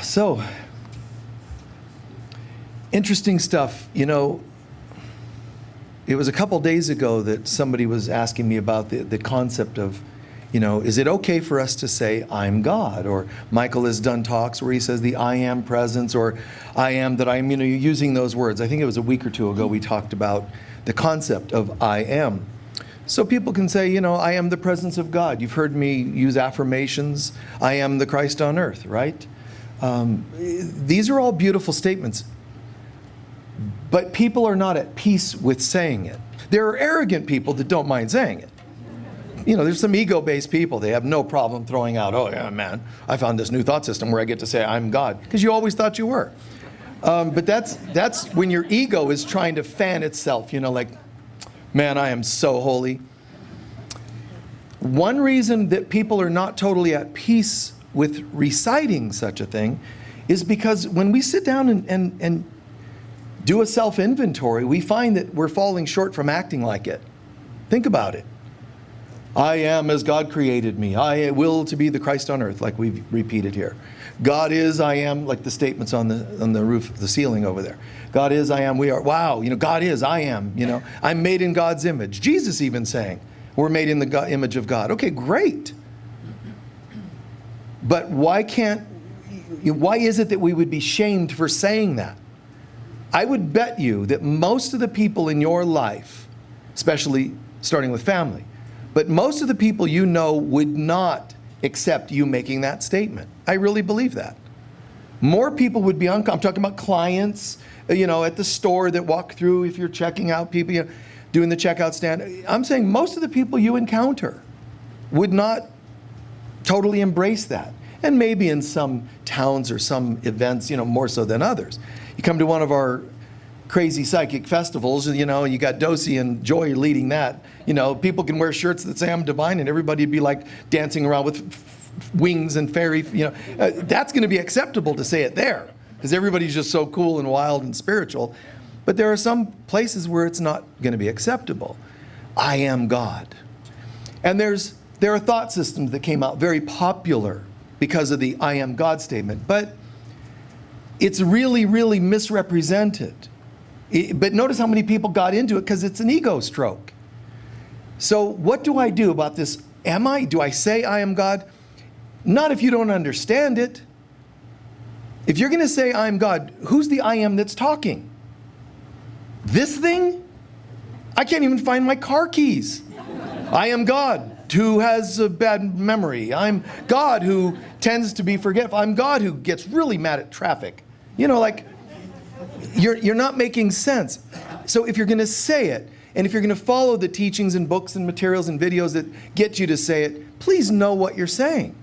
So, interesting stuff. You know, it was a couple days ago that somebody was asking me about the concept of, you know, is it okay for us to say, I'm God? Or Michael has done talks where he says the I am presence, or I am that I am, you know, using those words. I think it was a week or two ago we talked about the concept of I am. So people can say, you know, I am the presence of God. You've heard me use affirmations. I am the Christ on earth, right? These are all beautiful statements. But people are not at peace with saying it. There are arrogant people that don't mind saying it. You know, there's some ego-based people. They have no problem throwing out, oh yeah, man, I found this new thought system where I get to say I'm God. Because you always thought you were. But that's when your ego is trying to fan itself, you know, like, man, I am so holy. One reason that people are not totally at peace with reciting such a thing is because when we sit down and do a self-inventory, we find that we're falling short from acting like it. Think about it. I am as God created me. I will to be the Christ on earth, like we've repeated here. God is, I am, like the statements on the roof, the ceiling over there. God is, I am, we are. Wow, you know, God is, I am, you know. I'm made in God's image. Jesus even saying, we're made in the image of God. Okay, great. But why is it that we would be shamed for saying that? I would bet you that most of the people in your life, especially starting with family, but most of the people you know would not accept you making that statement. I really believe that. More people would be uncomfortable. I'm talking about clients, you know, at the store that walk through, if you're checking out people, you know, doing the checkout stand. I'm saying most of the people you encounter would not totally embrace that. And maybe in some towns or some events, you know, more so than others. You come to one of our crazy psychic festivals, you know, you got Dosey and Joy leading that. You know, people can wear shirts that say I'm divine and everybody would be like dancing around with wings and fairy, you know. That's going to be acceptable to say it there because everybody's just so cool and wild and spiritual. But there are some places where it's not going to be acceptable. I am God. And there are thought systems that came out very popular because of the I am God statement, but it's really, really misrepresented. But notice how many people got into it because it's an ego stroke. So what do I do about this? Do I say I am God? Not if you don't understand it. If you're going to say I am God, who's the I am that's talking? This thing? I can't even find my car keys. I am God who has a bad memory. I'm God who tends to be forgetful. I'm God who gets really mad at traffic. You know, like, you're not making sense. So if you're going to say it, and if you're going to follow the teachings and books and materials and videos that get you to say it, please know what you're saying.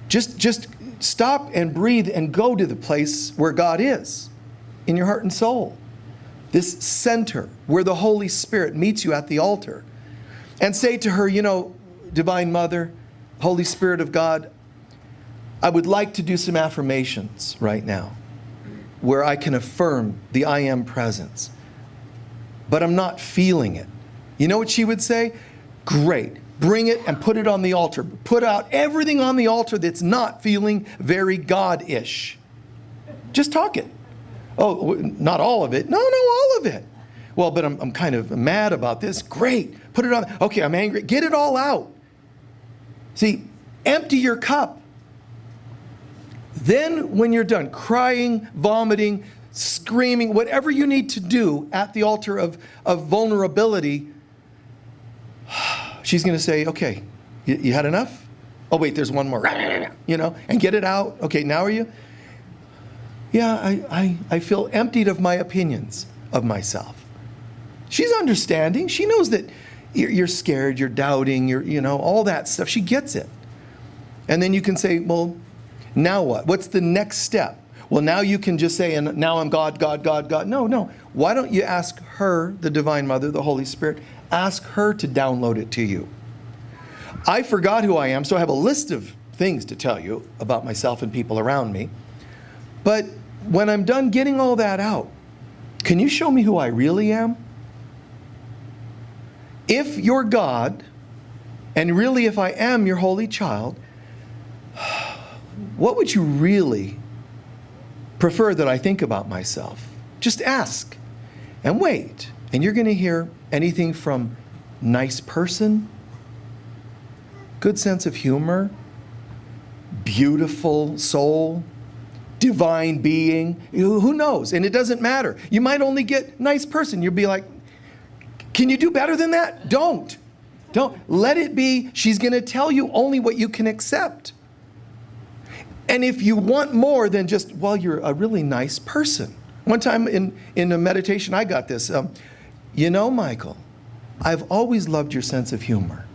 Just stop and breathe and go to the place where God is, in your heart and soul. This center where the Holy Spirit meets you at the altar. And say to her, you know, Divine Mother, Holy Spirit of God, I would like to do some affirmations right now where I can affirm the I am presence. But I'm not feeling it. You know what she would say? Great. Bring it and put it on the altar. Put out everything on the altar that's not feeling very God-ish. Just talk it. Oh, not all of it. No, all of it. Well, but I'm kind of mad about this. Great. Put it on. Okay, I'm angry. Get it all out. See, empty your cup. Then when you're done crying, vomiting, screaming, whatever you need to do at the altar of vulnerability, she's going to say, okay, you had enough? Oh, wait, there's one more. You know, and get it out. Okay, now are you? Yeah, I feel emptied of my opinions of myself. She's understanding. She knows that you're scared, you're doubting, you know, all that stuff. She gets it. And then you can say, well, now what? What's the next step? Well, now you can just say, and now I'm God, God, God, God. No. Why don't you ask her, the Divine Mother, the Holy Spirit, ask her to download it to you. I forgot who I am, so I have a list of things to tell you about myself and people around me. But when I'm done getting all that out, can you show me who I really am? If you're God, and really if I am your holy child, what would you really prefer that I think about myself? Just ask and wait. And you're going to hear anything from nice person, good sense of humor, beautiful soul, divine being. Who knows? And it doesn't matter. You might only get nice person. You'll be like, can you do better than that? Don't. Let it be. She's going to tell you only what you can accept. And if you want more than just, well, you're a really nice person. One time in a meditation, I got this. You know, Michael, I've always loved your sense of humor.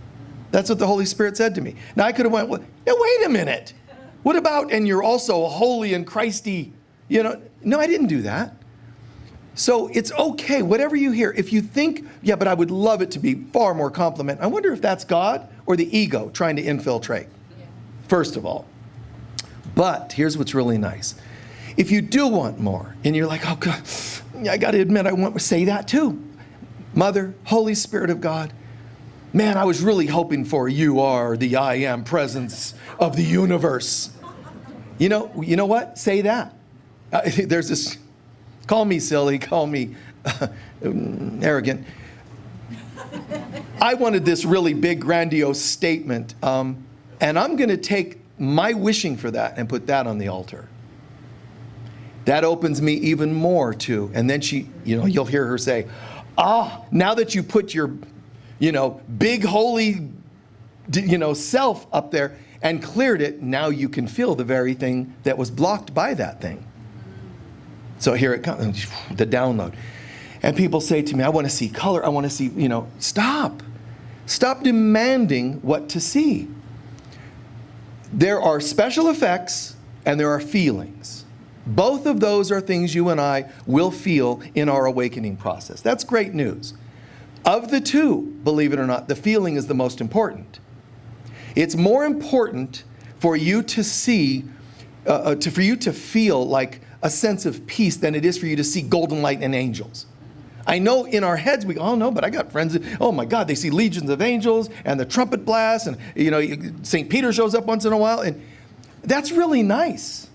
That's what the Holy Spirit said to me. Now, I could have went, well, now, wait a minute. What about, and you're also holy and Christy, you know? No, I didn't do that. So it's okay, whatever you hear. If you think, yeah, but I would love it to be far more compliment, I wonder if that's God or the ego trying to infiltrate, first of all. But here's what's really nice. If you do want more, and you're like, oh, God, I got to admit, I want to say that too. Mother, Holy Spirit of God, man, I was really hoping for you are the I am presence of the universe. You know what? Say that. There's this, call me silly, call me arrogant. I wanted this really big, grandiose statement, and I'm going to take my wishing for that and put that on the altar. That opens me even more to, and then she, you'll hear her say, now that you put your, big holy, self up there and cleared it, now you can feel the very thing that was blocked by that thing. So here it comes, the download. And people say to me, I want to see color, I want to see, stop. Stop demanding what to see. There are special effects and there are feelings. Both of those are things you and I will feel in our awakening process. That's great news. Of the two, believe it or not, the feeling is the most important. It's more important for you to see, for you to feel like a sense of peace than it is for you to see golden light and angels. I know in our heads we go, oh no, but I got friends that, oh my God, they see legions of angels and the trumpet blasts and St. Peter shows up once in a while, and that's really nice.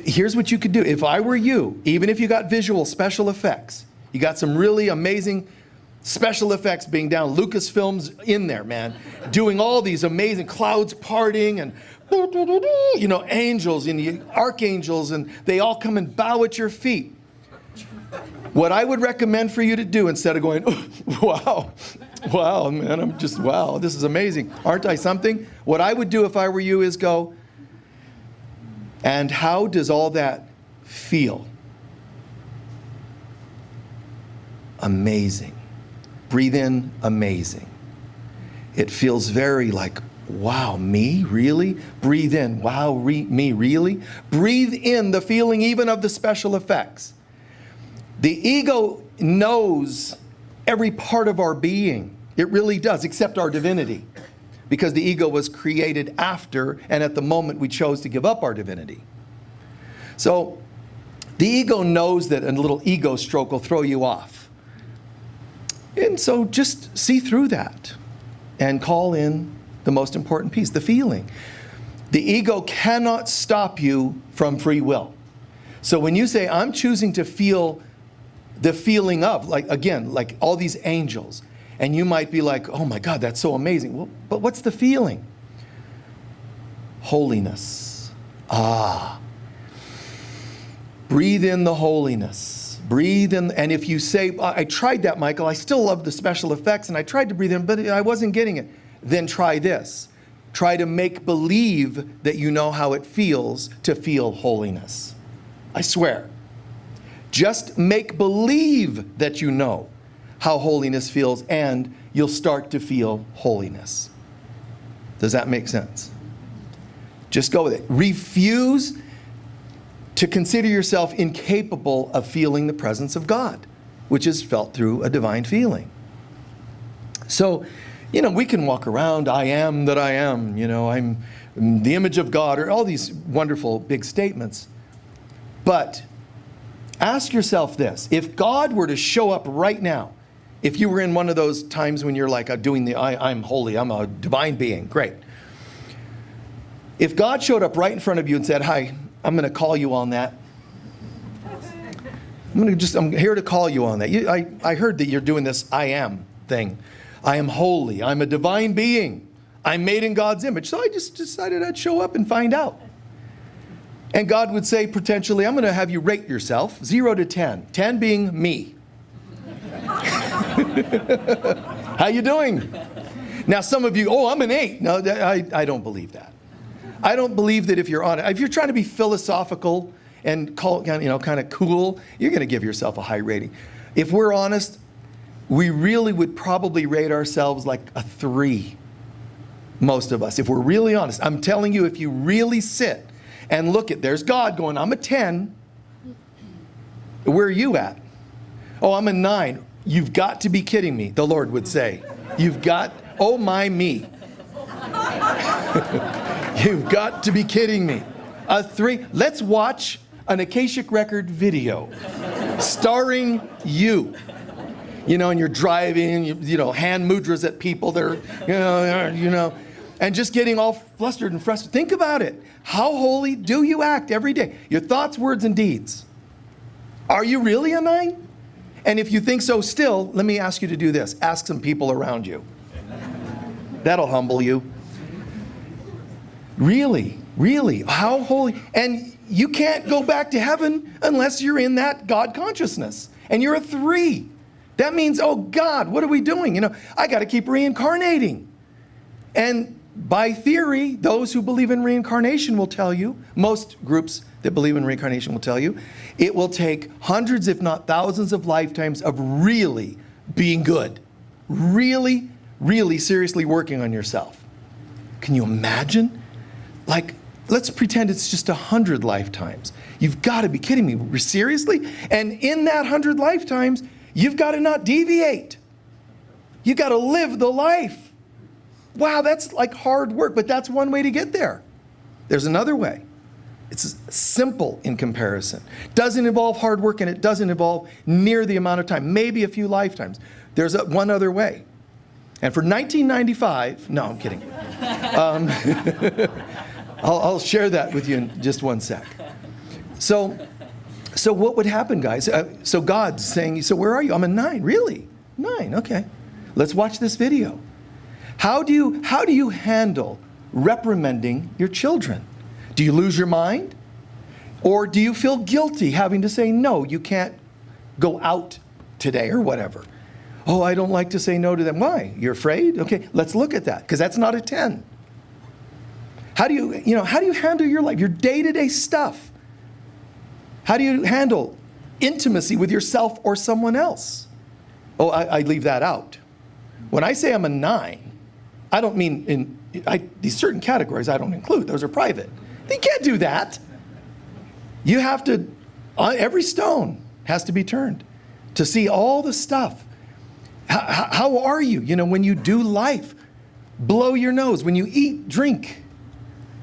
Here's what you could do. If I were you, even if you got visual special effects, you got some really amazing special effects being down, Lucasfilms in there, man, doing all these amazing clouds parting and angels and archangels, and they all come and bow at your feet. What I would recommend for you to do, instead of going, wow, man, wow, this is amazing. Aren't I something? What I would do if I were you is go, and how does all that feel? Amazing. Breathe in, amazing. It feels very like, wow, me, really? Breathe in, wow, me, really? Breathe in the feeling even of the special effects. The ego knows every part of our being. It really does, except our divinity. Because the ego was created after and at the moment we chose to give up our divinity. So the ego knows that a little ego stroke will throw you off. And so just see through that and call in the most important piece, the feeling. The ego cannot stop you from free will. So when you say, I'm choosing to feel the feeling of, like all these angels, and you might be like, oh my God, that's so amazing. Well, but what's the feeling? Holiness. Breathe in the holiness. Breathe in, and if you say, I tried that, Michael, I still love the special effects, and I tried to breathe in, but I wasn't getting it. Then try this. Try to make believe that you know how it feels to feel holiness. I swear. Just make believe that you know how holiness feels, and you'll start to feel holiness. Does that make sense? Just go with it. Refuse to consider yourself incapable of feeling the presence of God, which is felt through a divine feeling. So, we can walk around, I am that I am, I'm the image of God, or all these wonderful big statements. But ask yourself this: if God were to show up right now, if you were in one of those times when you're like doing the I'm holy, I'm a divine being, great. If God showed up right in front of you and said, hi, I'm going to call you on that. I'm here to call you on that. I heard that you're doing this I am thing. I am holy. I'm a divine being. I'm made in God's image. So I just decided I'd show up and find out. And God would say potentially, I'm going to have you rate yourself 0 to 10. 10 being me. How you doing? Now some of you, oh, I'm an 8. No, I don't believe that. I don't believe that if you're trying to be philosophical and kind of cool, you're going to give yourself a high rating. If we're honest, we really would probably rate ourselves like a 3. Most of us, if we're really honest. I'm telling you, if you really sit and look there's God going, I'm a 10. Where are you at? Oh, I'm a 9. You've got to be kidding me, the Lord would say. Oh my me. You've got to be kidding me. A 3. Let's watch an Akashic Record video starring you. And you're driving, hand mudras at people. They're, and just getting all flustered and frustrated. Think about it. How holy do you act every day? Your thoughts, words, and deeds. Are you really a 9? And if you think so still, let me ask you to do this. Ask some people around you. That'll humble you. Really? How holy? And you can't go back to heaven unless you're in that God consciousness. And you're a 3. That means, oh God, what are we doing? I got to keep reincarnating. And by theory, those who believe in reincarnation will tell you, most groups that believe in reincarnation will tell you, it will take hundreds, if not thousands of lifetimes of really being good. Really, really seriously working on yourself. Can you imagine? Let's pretend it's just 100 lifetimes. You've got to be kidding me. Seriously? And in that 100 lifetimes, you've got to not deviate. You've got to live the life. Wow, that's like hard work, but that's one way to get there. There's another way. It's simple in comparison. Doesn't involve hard work, and it doesn't involve near the amount of time, maybe a few lifetimes. There's one other way. And for 1995, no, I'm kidding. I'll share that with you in just one sec. So what would happen, guys? So God's saying, so where are you? I'm a 9. Really? 9, okay. Let's watch this video. How do you handle reprimanding your children? Do you lose your mind? Or do you feel guilty having to say, no, you can't go out today or whatever? Oh, I don't like to say no to them. Why? You're afraid? Okay, let's look at that, because that's not a 10. How do you handle your life, your day-to-day stuff? How do you handle intimacy with yourself or someone else? Oh, I leave that out. When I say I'm a 9, I don't mean these certain categories I don't include. Those are private. You can't do that. You have to, every stone has to be turned to see all the stuff. How are you? When you do life, blow your nose. When you eat, drink.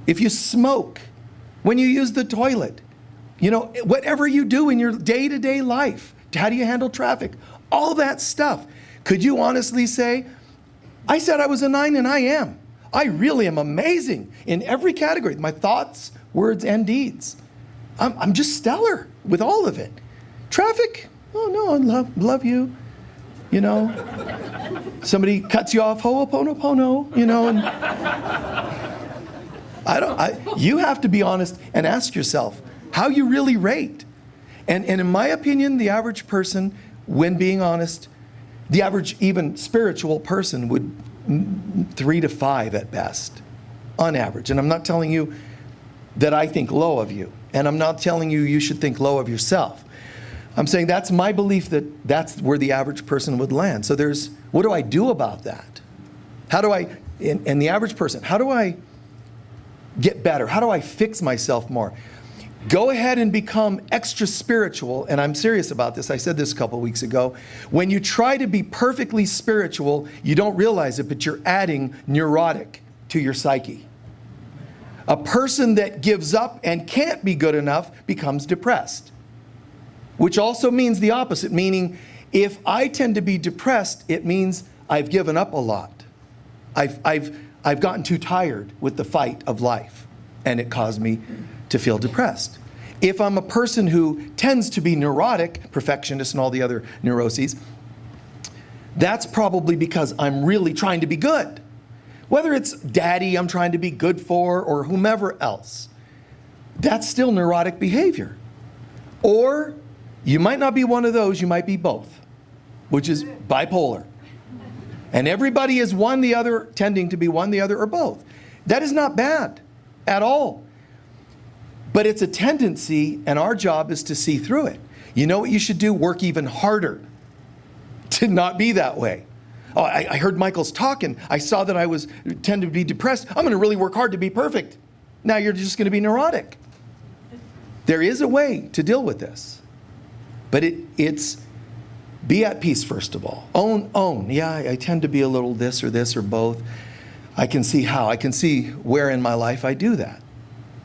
If you smoke, when you use the toilet, whatever you do in your day-to-day life, how do you handle traffic? All that stuff. Could you honestly say, I said I was a 9 and I am. I really am amazing in every category. My thoughts, words, and deeds. I'm just stellar with all of it. Traffic, oh no, I love you. Somebody cuts you off, ho'oponopono, and you have to be honest and ask yourself how you really rate. And in my opinion, the average person, when being honest, the average even spiritual person would 3 to 5 at best, on average. And I'm not telling you that I think low of you. And I'm not telling you you should think low of yourself. I'm saying that's my belief that that's where the average person would land. So what do I do about that? How do I, and the average person, how do I get better? How do I fix myself more? Go ahead and become extra spiritual, and I'm serious about this. I said this a couple weeks ago. When you try to be perfectly spiritual, you don't realize it, but you're adding neurotic to your psyche. A person that gives up and can't be good enough becomes depressed, which also means the opposite, meaning if I tend to be depressed, it means I've given up a lot. I've gotten too tired with the fight of life. and it caused me to feel depressed. If I'm a person who tends to be neurotic, perfectionist and all the other neuroses, that's probably because I'm really trying to be good. Whether it's daddy I'm trying to be good for or whomever else, that's still neurotic behavior. Or you might not be one of those, you might be both, which is bipolar. And everybody is one, the other, tending to be one, the other, or both. That is not bad at all. But it's a tendency, and our job is to see through it. You know what you should do? Work even harder to not be that way. Oh, I heard Michael's talk, and I saw that I tend to be depressed. I'm going to really work hard to be perfect. Now you're just going to be neurotic. There is a way to deal with this. But it's be at peace, first of all. Own. Yeah, I tend to be a little this or both. I can see how. I can see where in my life I do that.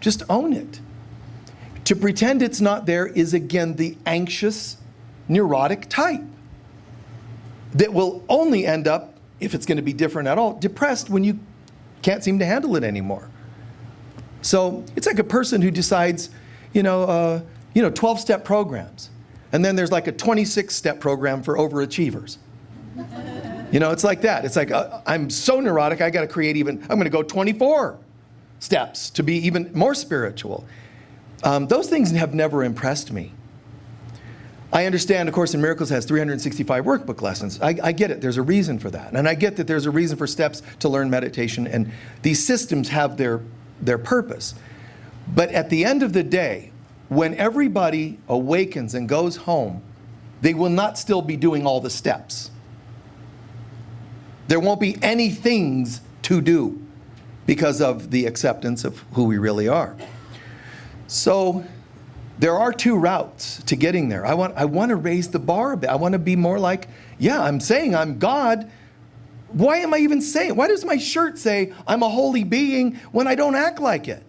Just own it. To pretend it's not there is, again, the anxious, neurotic type that will only end up, if it's going to be different at all, depressed when you can't seem to handle it anymore. So it's like a person who decides, 12-step programs. And then there's like a 26-step program for overachievers. It's like that. It's like, I'm so neurotic, I'm going to go 24 steps to be even more spiritual. Those things have never impressed me. I understand A Course in Miracles has 365 workbook lessons. I get it. There's a reason for that. And I get that there's a reason for steps to learn meditation. And these systems have their purpose. But at the end of the day, when everybody awakens and goes home, they will not still be doing all the steps. There won't be any things to do because of the acceptance of who we really are. So there are two routes to getting there. I want to raise the bar a bit. I want to be more like, yeah, I'm saying I'm God. Why am I even saying? Why does my shirt say I'm a holy being when I don't act like it?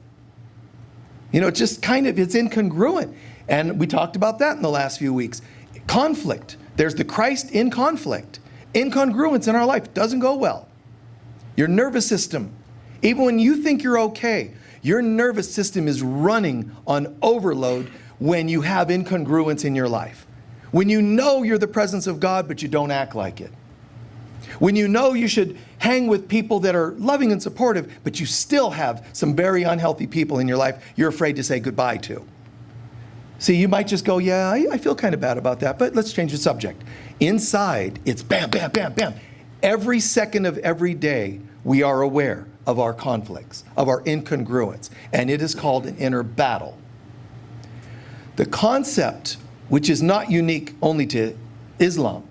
It's just it's incongruent. And we talked about that in the last few weeks. Conflict. There's the Christ in conflict. Incongruence in our life doesn't go well. Your nervous system, even when you think you're okay, your nervous system is running on overload when you have incongruence in your life. When you know you're the presence of God, but you don't act like it. When you know you should hang with people that are loving and supportive, but you still have some very unhealthy people in your life you're afraid to say goodbye to. See, you might just go, yeah, I feel kind of bad about that, but let's change the subject. Inside, it's bam, bam, bam, bam. Every second of every day, we are aware of our conflicts, of our incongruence, and it is called an inner battle. The concept, which is not unique only to Islam,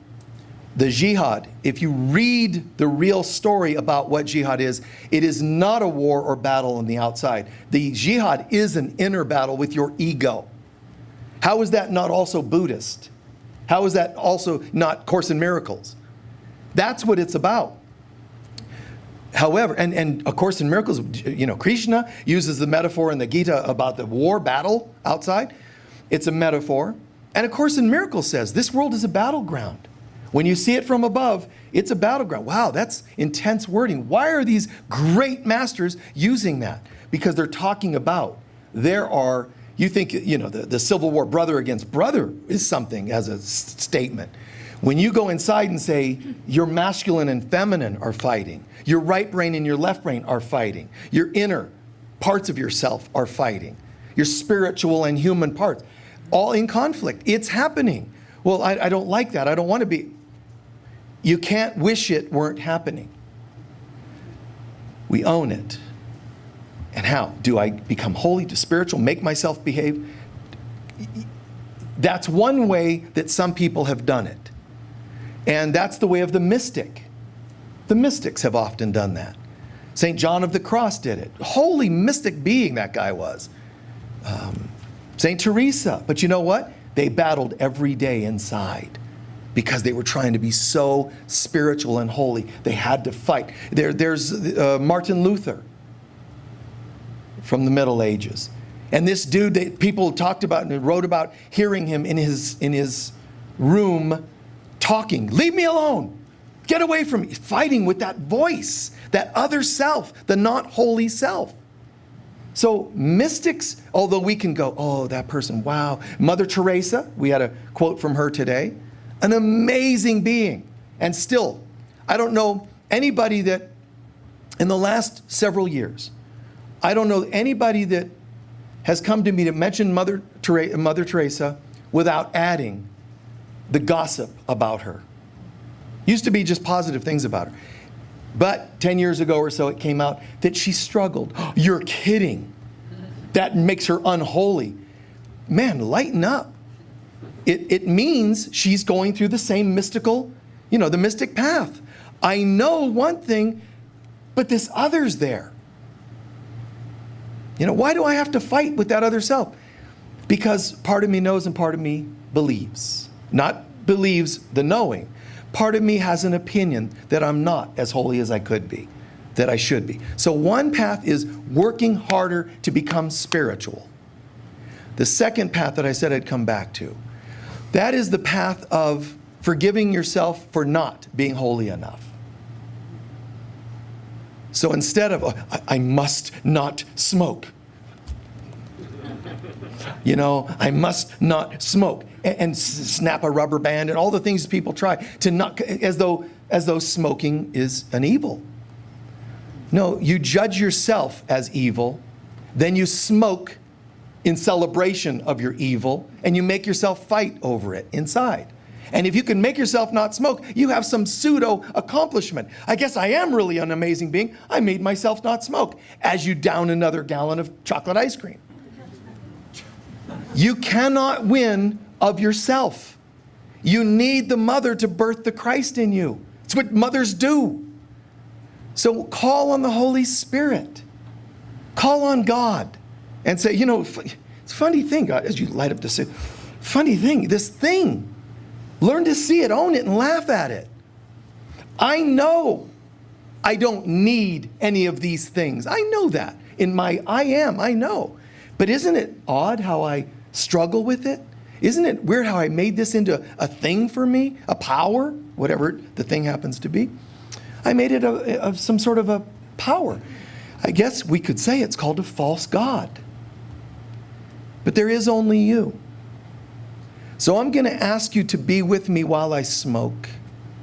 the jihad, if you read the real story about what jihad is, it is not a war or battle on the outside. The jihad is an inner battle with your ego. How is that not also Buddhist? How is that also not Course in Miracles? That's what it's about. However, and A Course in Miracles, Krishna uses the metaphor in the Gita about the war battle outside. It's a metaphor. And A Course in Miracles says this world is a battleground. When you see it from above, it's a battleground. Wow, that's intense wording. Why are these great masters using that? Because they're talking about you think, the Civil War, brother against brother is something as a statement. When you go inside and say your masculine and feminine are fighting, your right brain and your left brain are fighting, your inner parts of yourself are fighting, your spiritual and human parts, all in conflict. It's happening. Well, I don't like that. I don't want to be. You can't wish it weren't happening. We own it. And how? Do I become holy, to spiritual, make myself behave? That's one way that some people have done it. And that's the way of the mystic. The mystics have often done that. St. John of the Cross did it. Holy mystic being that guy was. St. Teresa. But you know what? They battled every day inside because they were trying to be so spiritual and holy. They had to fight. There's Martin Luther from the Middle Ages. And this dude that people talked about and wrote about hearing him in his room talking. Leave me alone. Get away from me. Fighting with that voice, that other self, the not holy self. So mystics, although we can go, oh, that person, wow. Mother Teresa, we had a quote from her today, an amazing being. And still, I don't know anybody that, in the last several years, I don't know anybody that has come to me to mention Mother Teresa without adding the gossip about her. Used to be just positive things about her. But 10 years ago or so, it came out that she struggled. You're kidding. That makes her unholy. Man, lighten up. It means she's going through the same mystical, the mystic path. I know one thing, but this other's there. Why do I have to fight with that other self? Because part of me knows and part of me believes. Not believes the knowing. Part of me has an opinion that I'm not as holy as I could be, that I should be. So one path is working harder to become spiritual. The second path that I said I'd come back to, that is the path of forgiving yourself for not being holy enough. So instead of, I must not smoke. I must not smoke. And snap a rubber band and all the things people try to not, as though smoking is an evil. No, you judge yourself as evil, then you smoke in celebration of your evil, and you make yourself fight over it inside. And if you can make yourself not smoke, you have some pseudo accomplishment. I guess I am really an amazing being. I made myself not smoke, as you down another gallon of chocolate ice cream. You cannot win of yourself. You need the mother to birth the Christ in you. It's what mothers do. So call on the Holy Spirit. Call on God and say, it's a funny thing, God, as you light up this, funny thing, this thing. Learn to see it, own it, and laugh at it. I know I don't need any of these things. I know that. I know. But isn't it odd how I struggle with it? Isn't it weird how I made this into a thing for me? A power? Whatever the thing happens to be. I made it of some sort of a power. I guess we could say it's called a false god. But there is only you. So I'm going to ask you to be with me while I smoke,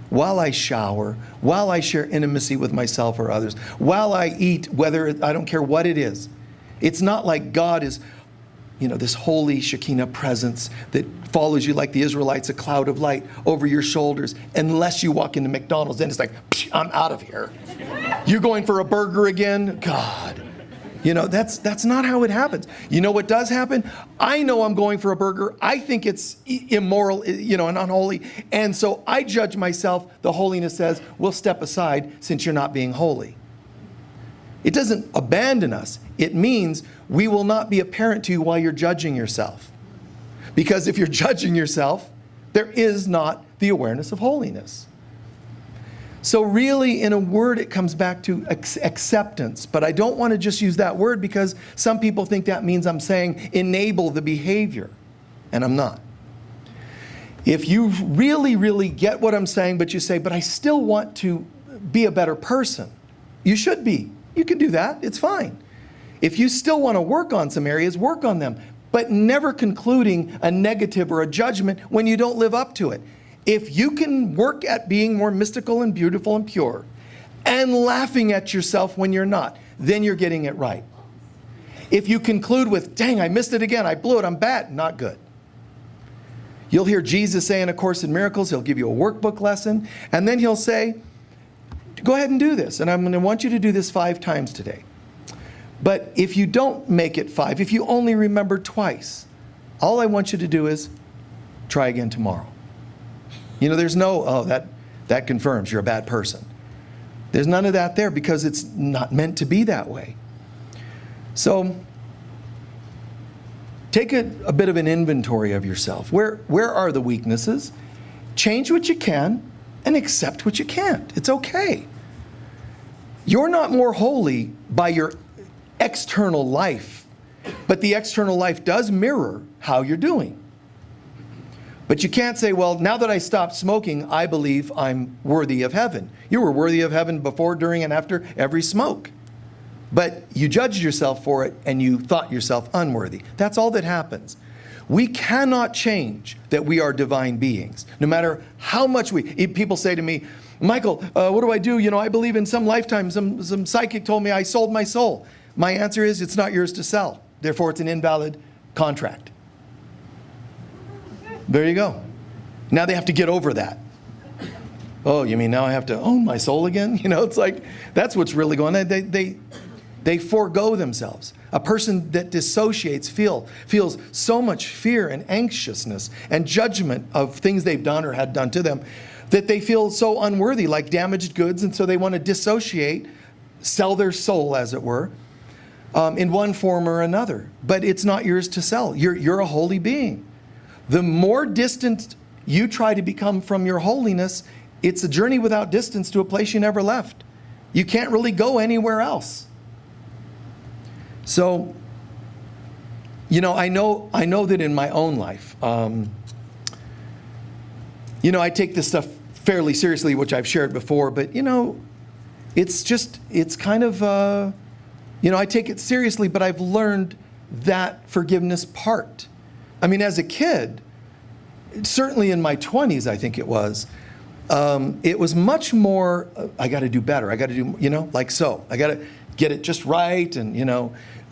while I shower, while I share intimacy with myself or others, while I eat, I don't care what it is. It's not like God is, this holy Shekinah presence that follows you like the Israelites, a cloud of light over your shoulders, unless you walk into McDonald's. Then it's like, I'm out of here. You're going for a burger again? God. That's not how it happens. You know what does happen? I know I'm going for a burger. I think it's immoral, and unholy. And so I judge myself. The holiness says, we'll step aside since you're not being holy. It doesn't abandon us. It means we will not be apparent to you while you're judging yourself. Because if you're judging yourself, there is not the awareness of holiness. So really, in a word, it comes back to acceptance. But I don't want to just use that word because some people think that means I'm saying enable the behavior. And I'm not. If you really, really get what I'm saying, but you say, but I still want to be a better person, you should be. You can do that. It's fine. If you still want to work on some areas, work on them. But never concluding a negative or a judgment when you don't live up to it. If you can work at being more mystical and beautiful and pure and laughing at yourself when you're not, then you're getting it right. If you conclude with, dang, I missed it again, I blew it, I'm bad, not good. You'll hear Jesus say in A Course in Miracles, he'll give you a workbook lesson, and then he'll say, go ahead and do this, and I'm going to want you to do this 5 times today. But if you don't make it 5, if you only remember twice, all I want you to do is try again tomorrow. There's no, that confirms you're a bad person. There's none of that there because it's not meant to be that way. So take a bit of an inventory of yourself. Where are the weaknesses? Change what you can and accept what you can't. It's okay. You're not more holy by your external life, but the external life does mirror how you're doing. But you can't say, well, now that I stopped smoking, I believe I'm worthy of heaven. You were worthy of heaven before, during, and after every smoke. But you judged yourself for it and you thought yourself unworthy. That's all that happens. We cannot change that we are divine beings. No matter how much people say to me, Michael, what do I do? I believe in some lifetime, some psychic told me I sold my soul. My answer is, it's not yours to sell. Therefore, it's an invalid contract. There you go. Now they have to get over that. Oh, you mean now I have to own my soul again? It's like, that's what's really going on. They forego themselves. A person that dissociates feels so much fear and anxiousness and judgment of things they've done or had done to them that they feel so unworthy, like damaged goods, and so they want to dissociate, sell their soul, as it were, in one form or another. But it's not yours to sell. You're a holy being. The more distant you try to become from your holiness, it's a journey without distance to a place you never left. You can't really go anywhere else. So, I know that in my own life, I take this stuff fairly seriously, which I've shared before, but, it's kind of, I take it seriously, but I've learned that forgiveness part. I mean, as a kid, certainly in my 20s, I think it was much more, I got to do better. I got to do, like so. I got to get it just right. And,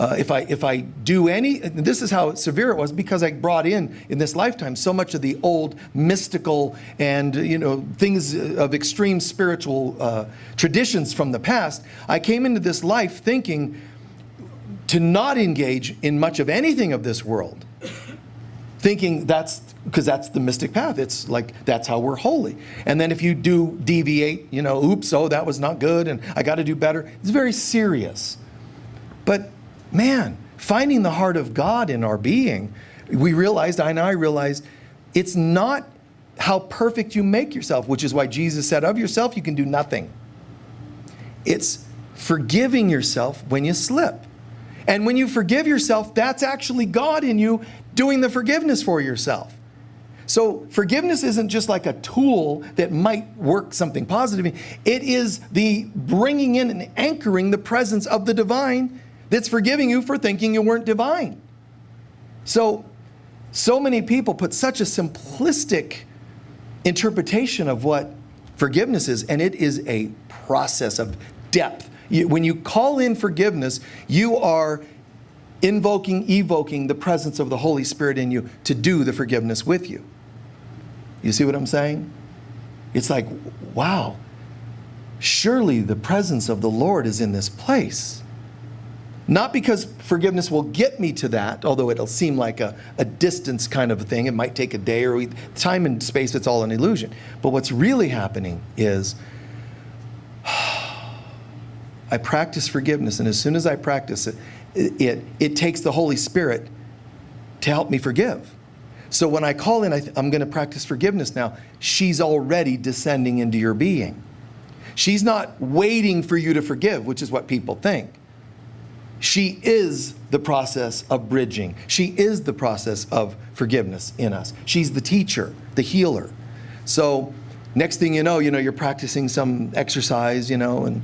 if I do this is how severe it was, because I brought in this lifetime so much of the old mystical and, things of extreme spiritual traditions from the past. I came into this life thinking to not engage in much of anything of this world. Thinking because that's the mystic path. It's like, that's how we're holy. And then if you do deviate, oops, that was not good and I got to do better. It's very serious. But man, finding the heart of God in our being, I realized it's not how perfect you make yourself, which is why Jesus said, of yourself you can do nothing. It's forgiving yourself when you slip. And when you forgive yourself, that's actually God in you doing the forgiveness for yourself. So forgiveness isn't just like a tool that might work something positive. It is the bringing in and anchoring the presence of the divine that's forgiving you for thinking you weren't divine. So many people put such a simplistic interpretation of what forgiveness is, and it is a process of depth. When you call in forgiveness, you are evoking the presence of the Holy Spirit in you to do the forgiveness with you. You see what I'm saying? It's like, wow, surely the presence of the Lord is in this place. Not because forgiveness will get me to that, although it'll seem like a distance kind of a thing. It might take a day or time and space, it's all an illusion. But what's really happening is I practice forgiveness, and as soon as I practice it, it takes the Holy Spirit to help me forgive. So when I call in, I'm going to practice forgiveness now. She's already descending into your being. She's not waiting for you to forgive, which is what people think. She is the process of bridging. She is the process of forgiveness in us. She's the teacher, the healer. So next thing you know, you're practicing some exercise, and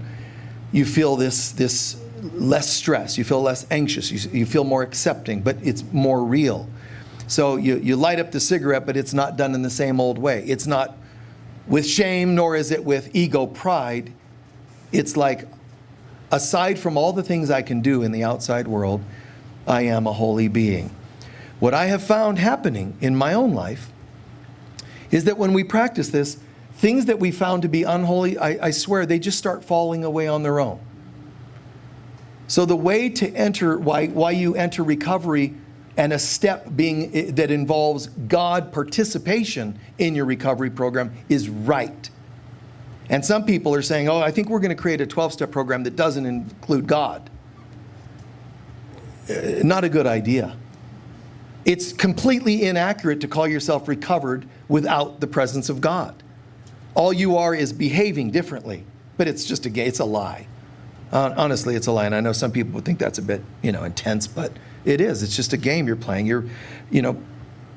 you feel this less stress. You feel less anxious. You feel more accepting, but it's more real. So you light up the cigarette, but it's not done in the same old way. It's not with shame, nor is it with ego pride. It's like, aside from all the things I can do in the outside world, I am a holy being. What I have found happening in my own life is that when we practice this, things that we found to be unholy, I swear, they just start falling away on their own. So the way to enter, why you enter recovery, and a step being that involves God participation in your recovery program, is right. And some people are saying, I think we're going to create a 12-step program that doesn't include God. Not a good idea. It's completely inaccurate to call yourself recovered without the presence of God. All you are is behaving differently. But it's just it's a lie. Honestly, it's a lie. And I know some people would think that's a bit, intense, but it is. It's just a game you're playing. You're,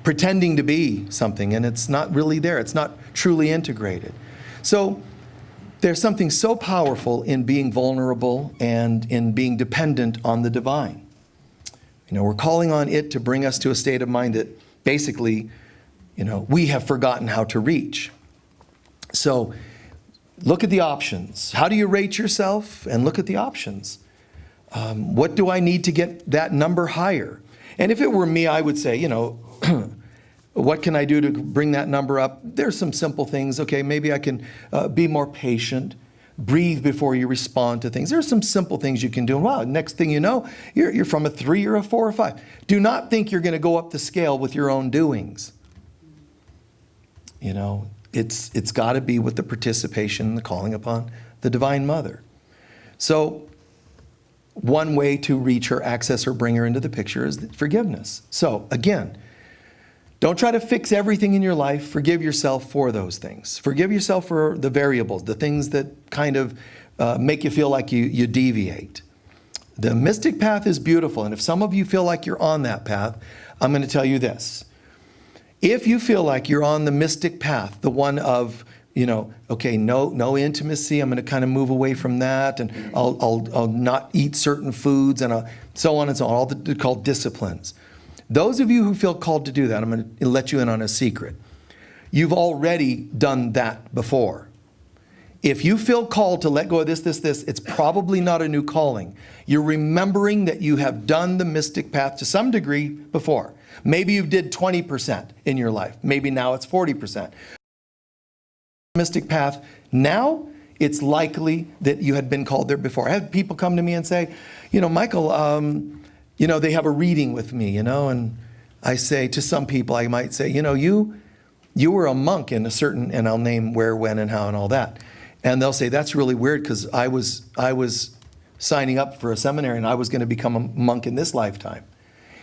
pretending to be something, and it's not really there. It's not truly integrated. So There's something so powerful in being vulnerable and in being dependent on the divine. We're calling on it to bring us to a state of mind that basically, we have forgotten how to reach. So look at the options. How do you rate yourself? And look at the options. What do I need to get that number higher? And if it were me, I would say, what can I do to bring that number up? There's some simple things. Okay, maybe I can be more patient, breathe before you respond to things. There's some simple things you can do. And wow, next thing you know, you're from a 3 or a 4 or 5. Do not think you're going to go up the scale with your own doings. It's got to be with the participation, the calling upon the Divine Mother. So one way to reach her, access her, bring her into the picture is forgiveness. So again, don't try to fix everything in your life. Forgive yourself for those things. Forgive yourself for the variables, the things that kind of make you feel like you deviate. The mystic path is beautiful, and if some of you feel like you're on that path, I'm going to tell you this. If you feel like you're on the mystic path, the one of, okay, no intimacy, I'm going to kind of move away from that, and I'll not eat certain foods, and so on and so on, all they're called disciplines. Those of you who feel called to do that, I'm going to let you in on a secret. You've already done that before. If you feel called to let go of this, it's probably not a new calling. You're remembering that you have done the mystic path to some degree before. Maybe you did 20% in your life. Maybe now it's 40%. Mystic path, now it's likely that you had been called there before. I had people come to me and say, Michael, they have a reading with me, and I say to some people, I might say, you were a monk in a certain, and I'll name where, when, and how, and all that. And they'll say, that's really weird because I was signing up for a seminary and I was going to become a monk in this lifetime.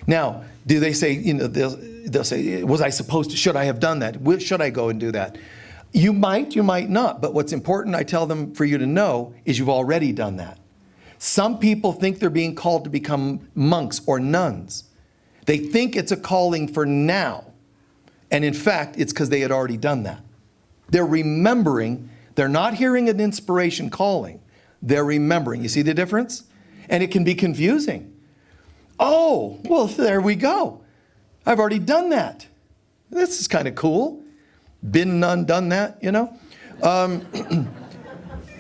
Now, do they say, they'll say, was I supposed to, should I have done that? Should I go and do that? You might not. But what's important, I tell them for you to know, is you've already done that. Some people think they're being called to become monks or nuns. They think it's a calling for now. And in fact, it's because they had already done that. They're remembering. They're not hearing an inspiration calling. They're remembering. You see the difference? And it can be confusing. Oh, well, there we go. I've already done that. This is kind of cool. Been nun, done that,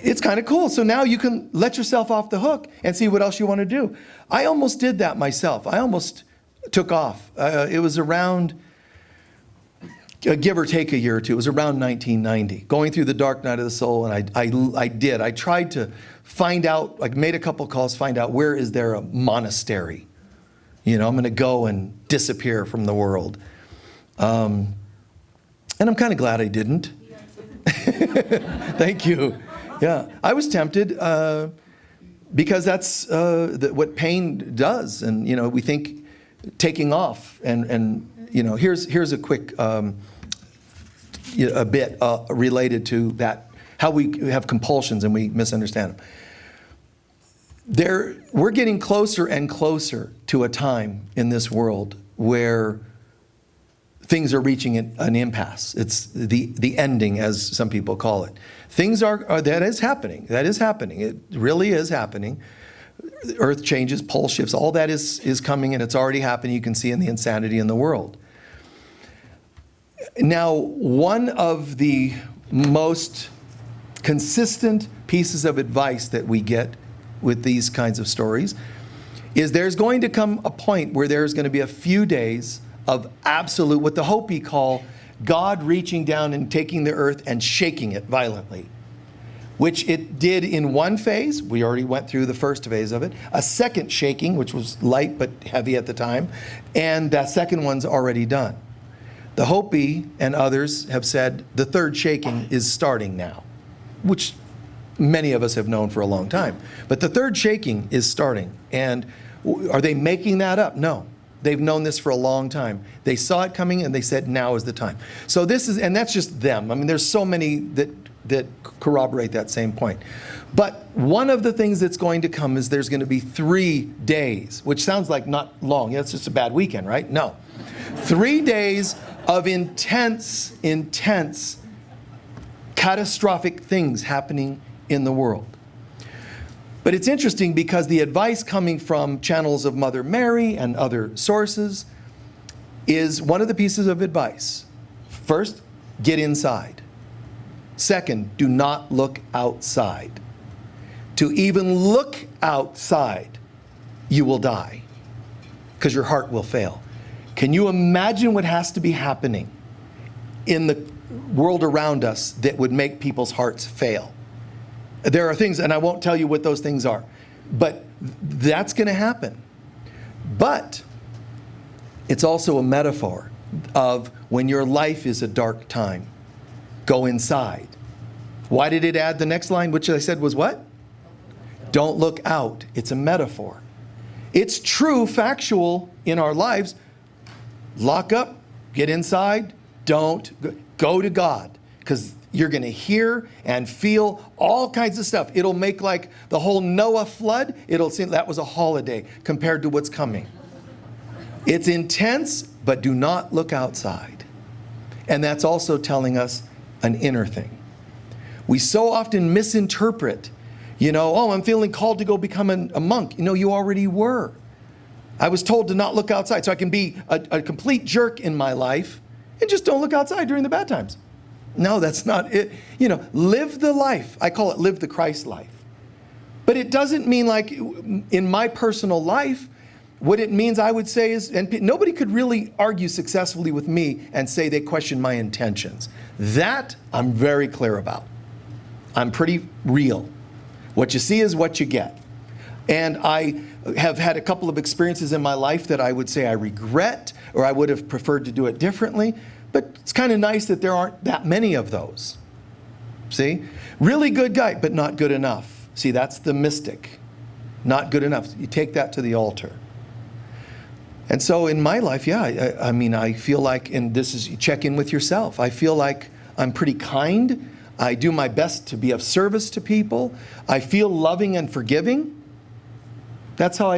It's kind of cool. So now you can let yourself off the hook and see what else you want to do. I almost did that myself. I almost took off. It was around, give or take a year or two, it was around 1990, going through the dark night of the soul, and I tried to find out, made a couple calls, find out where is there a monastery. I'm going to go and disappear from the world. And I'm kind of glad I didn't. Thank you. Yeah, I was tempted because that's what pain does. And, we think taking off and here's a quick a bit related to that, how we have compulsions and we misunderstand them. We're getting closer and closer to a time in this world where things are reaching an impasse. It's the ending, as some people call it. Things that is happening. That is happening. It really is happening. Earth changes, pole shifts, all that is coming, and it's already happening. You can see in the insanity in the world. Now, one of the most consistent pieces of advice that we get with these kinds of stories is there's going to come a point where there's going to be a few days of absolute, what the Hopi call God reaching down and taking the earth and shaking it violently, which it did in one phase. We already went through the first phase of it. A second shaking, which was light but heavy at the time, and that second one's already done. The Hopi and others have said the third shaking is starting now, which many of us have known for a long time. But the third shaking is starting. And are they making that up? No. They've known this for a long time. They saw it coming and they said, now is the time. So this is, and that's just them. I mean, there's so many that corroborate that same point. But one of the things that's going to come is there's going to be 3 days, which sounds like not long. Yeah, it's just a bad weekend, right? No. 3 days of intense catastrophic things happening in the world. But it's interesting because the advice coming from channels of Mother Mary and other sources is one of the pieces of advice. First, get inside. Second, do not look outside. To even look outside, you will die because your heart will fail. Can you imagine what has to be happening in the world around us that would make people's hearts fail? There are things, and I won't tell you what those things are, but that's going to happen. But it's also a metaphor of when your life is a dark time, go inside. Why did it add the next line, which I said was what? Don't look out. It's a metaphor. It's true, factual in our lives. Lock up, get inside, don't go to God, because you're going to hear and feel all kinds of stuff. It'll make like the whole Noah flood. It'll seem that was a holiday compared to what's coming. It's intense, but do not look outside. And that's also telling us an inner thing. We so often misinterpret, oh, I'm feeling called to go become a monk. You already were. I was told to not look outside so I can be a complete jerk in my life and just don't look outside during the bad times. No, that's not it. Live the life. I call it live the Christ life. But it doesn't mean like in my personal life, what it means I would say is, and nobody could really argue successfully with me and say they question my intentions. That I'm very clear about. I'm pretty real. What you see is what you get. And I have had a couple of experiences in my life that I would say I regret, or I would have preferred to do it differently. But it's kind of nice that there aren't that many of those. See? Really good guy, but not good enough. See, that's the mystic. Not good enough. You take that to the altar. And so in my life, yeah, I feel like, and this is, you check in with yourself. I feel like I'm pretty kind. I do my best to be of service to people. I feel loving and forgiving. That's how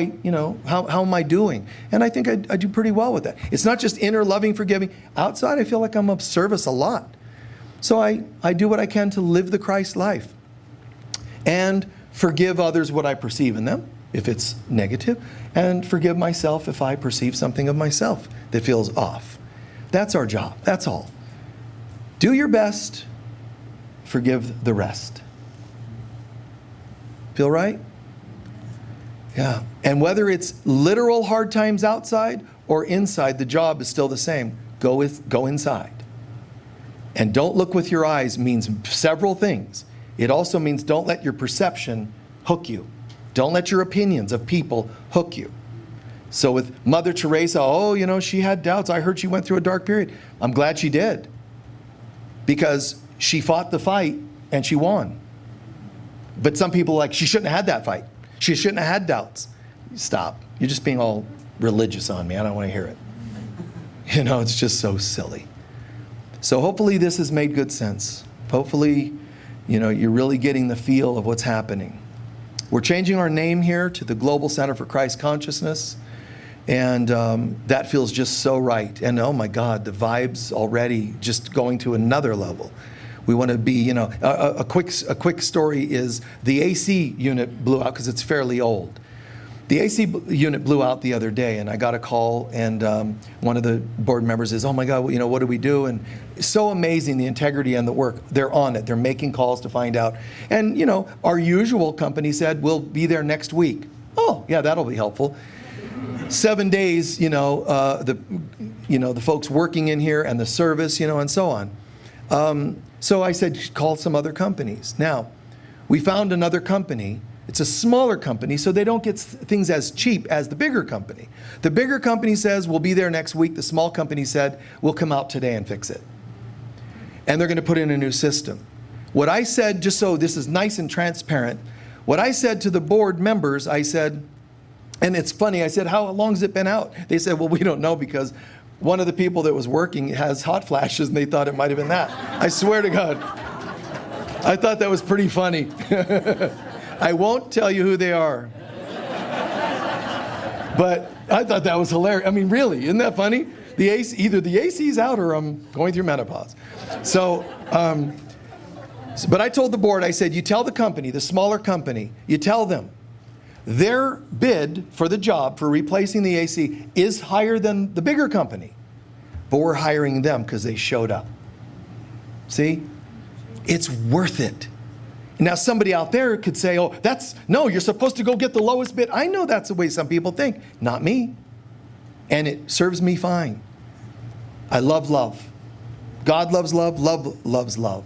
how am I doing? And I think I do pretty well with that. It's not just inner loving, forgiving. Outside, I feel like I'm of service a lot. So I do what I can to live the Christ life and forgive others what I perceive in them, if it's negative, and forgive myself if I perceive something of myself that feels off. That's our job. That's all. Do your best. Forgive the rest. Feel right? Yeah. And whether it's literal hard times outside or inside, the job is still the same. Go inside. And don't look with your eyes means several things. It also means don't let your perception hook you. Don't let your opinions of people hook you. So with Mother Teresa, she had doubts. I heard she went through a dark period. I'm glad she did. Because she fought the fight and she won. But some people she shouldn't have had that fight. She shouldn't have had doubts. Stop. You're just being all religious on me. I don't want to hear it. It's just so silly. So hopefully this has made good sense. Hopefully, you're really getting the feel of what's happening. We're changing our name here to the Global Center for Christ Consciousness. And that feels just so right. And oh my God, the vibes already just going to another level. We want to be, a quick story is the AC unit blew out because it's fairly old. The AC unit blew out the other day, and I got a call, and one of the board members is, oh my God, what do we do? And it's so amazing, the integrity and the work. They're on it. They're making calls to find out. And, our usual company said, we'll be there next week. Oh, yeah, that'll be helpful. 7 days, the folks working in here and the service, and so on. So I said, call some other companies. Now, we found another company. It's a smaller company, so they don't get things as cheap as the bigger company. The bigger company says, we'll be there next week. The small company said, we'll come out today and fix it. And they're going to put in a new system. What I said, just so this is nice and transparent, what I said to the board members, I said, and it's funny, I said, how long has it been out? They said, well, we don't know because one of the people that was working has hot flashes and they thought it might have been that. I swear to God. I thought that was pretty funny. I won't tell you who they are. But I thought that was hilarious. I mean, really, isn't that funny? Either the AC's out or I'm going through menopause. So But I told the board, I said, you tell the company, the smaller company, you tell them their bid for the job for replacing the AC is higher than the bigger company. But we're hiring them because they showed up. See? It's worth it. Now somebody out there could say, oh, no, you're supposed to go get the lowest bid. I know that's the way some people think. Not me. And it serves me fine. I love love. God loves love. Love loves love.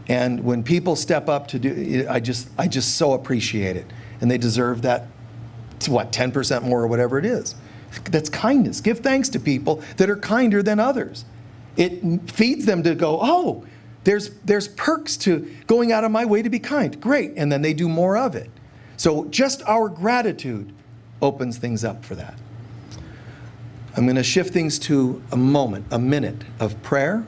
And when people step up to do it, I just so appreciate it. And they deserve that, 10% more or whatever it is. That's kindness. Give thanks to people that are kinder than others. It feeds them to go, oh, there's perks to going out of my way to be kind. Great. And then they do more of it. So just our gratitude opens things up for that. I'm going to shift things to a minute of prayer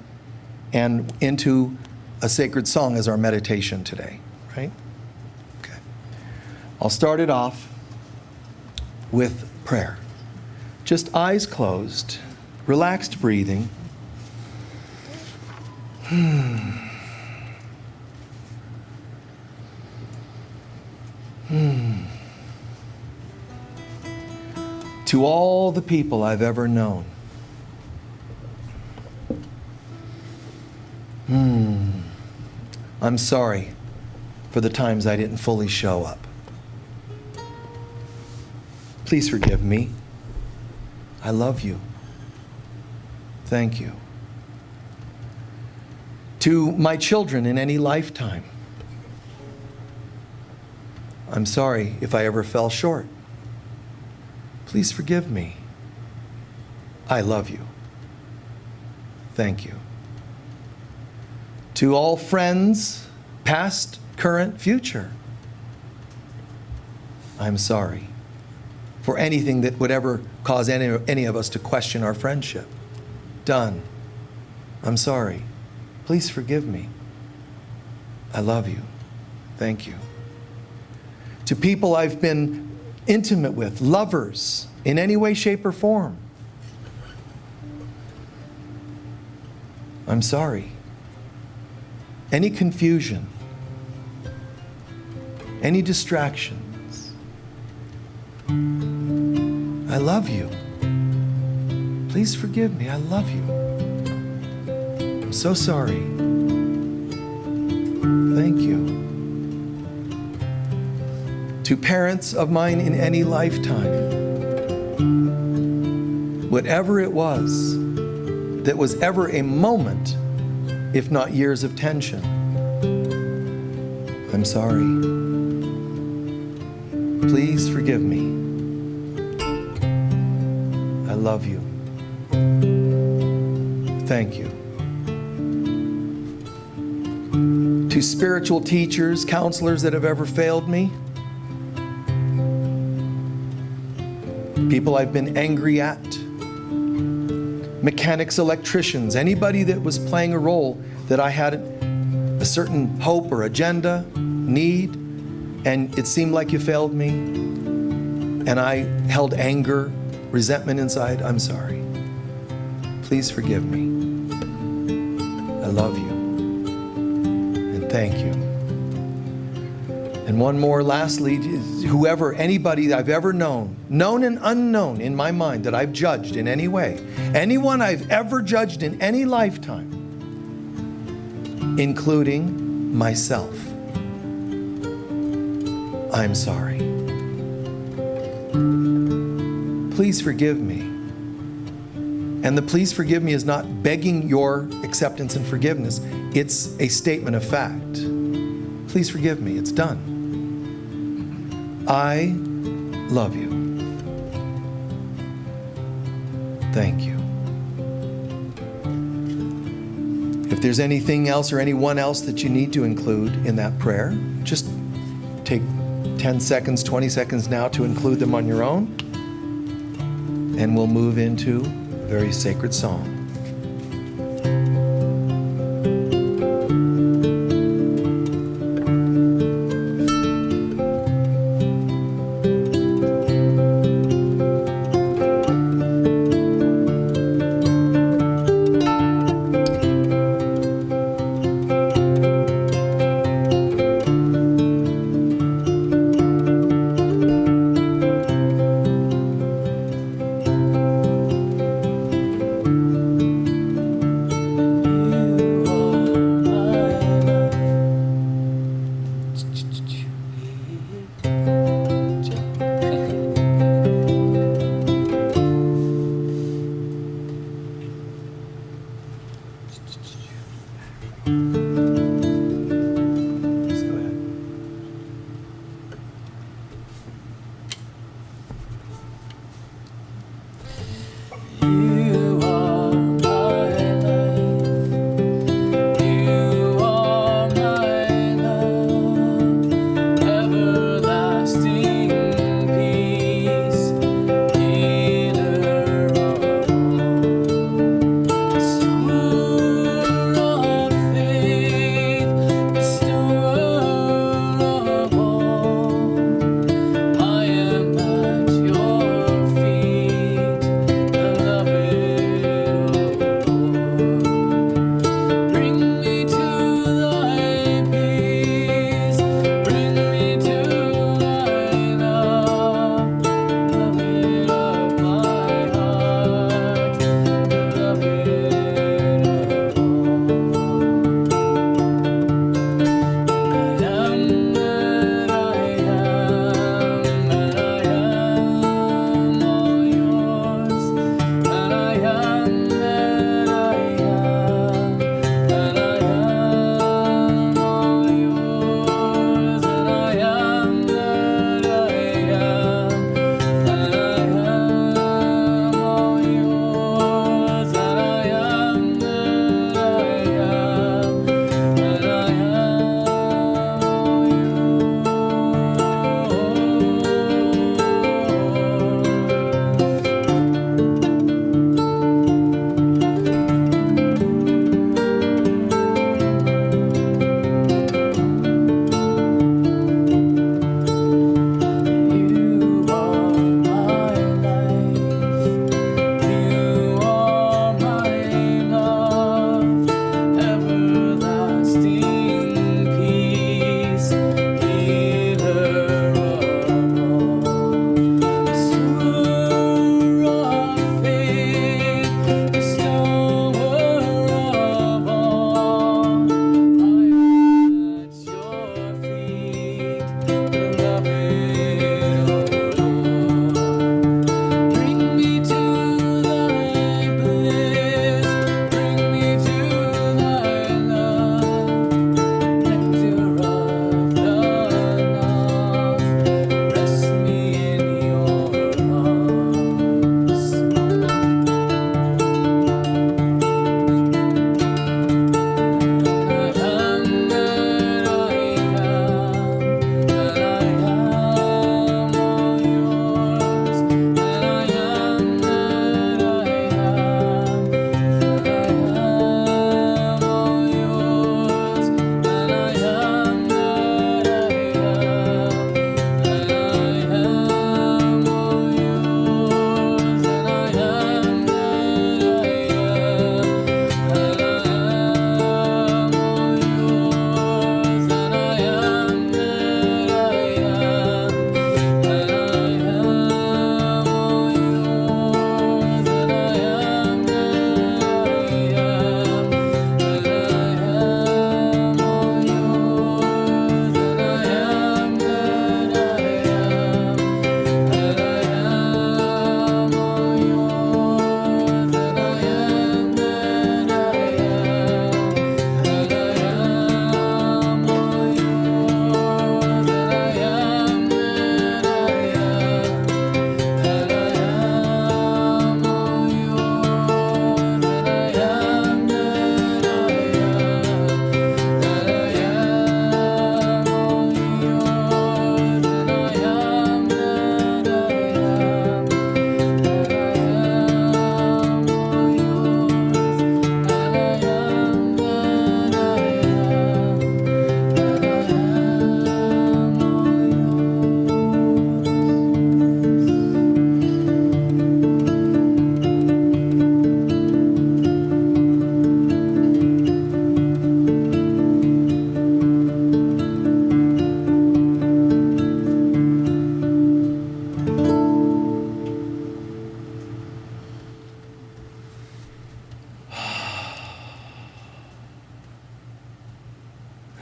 and into a sacred song as our meditation today, right? Okay. I'll start it off with prayer. Just eyes closed, relaxed breathing. To all the people I've ever known. I'm sorry for the times I didn't fully show up. Please forgive me. I love you. Thank you. To my children in any lifetime, I'm sorry if I ever fell short. Please forgive me. I love you. Thank you. To all friends, past, current, future, I'm sorry for anything that would ever cause any of us to question our friendship. Done. I'm sorry. Please forgive me. I love you. Thank you. To people I've been intimate with, lovers, in any way, shape, or form, I'm sorry. Any confusion, any distractions, I love you. Please forgive me. I love you. I'm so sorry. Thank you. To parents of mine in any lifetime, whatever it was that was ever a moment, if not years of tension, I'm sorry. Please forgive me. I love you. Thank you. To spiritual teachers, counselors that have ever failed me, people I've been angry at, mechanics, electricians, anybody that was playing a role that I had a certain hope or agenda, need, and it seemed like you failed me, and I held anger, resentment inside, I'm sorry. Please forgive me. I love you. And thank you. And one more, lastly, whoever, anybody I've ever known and unknown in my mind that I've judged in any way, anyone I've ever judged in any lifetime, including myself, I'm sorry. Please forgive me. And the please forgive me is not begging your acceptance and forgiveness. It's a statement of fact. Please forgive me. It's done. I love you. Thank you. If there's anything else or anyone else that you need to include in that prayer, just take 10 seconds, 20 seconds now to include them on your own. And we'll move into a very sacred song.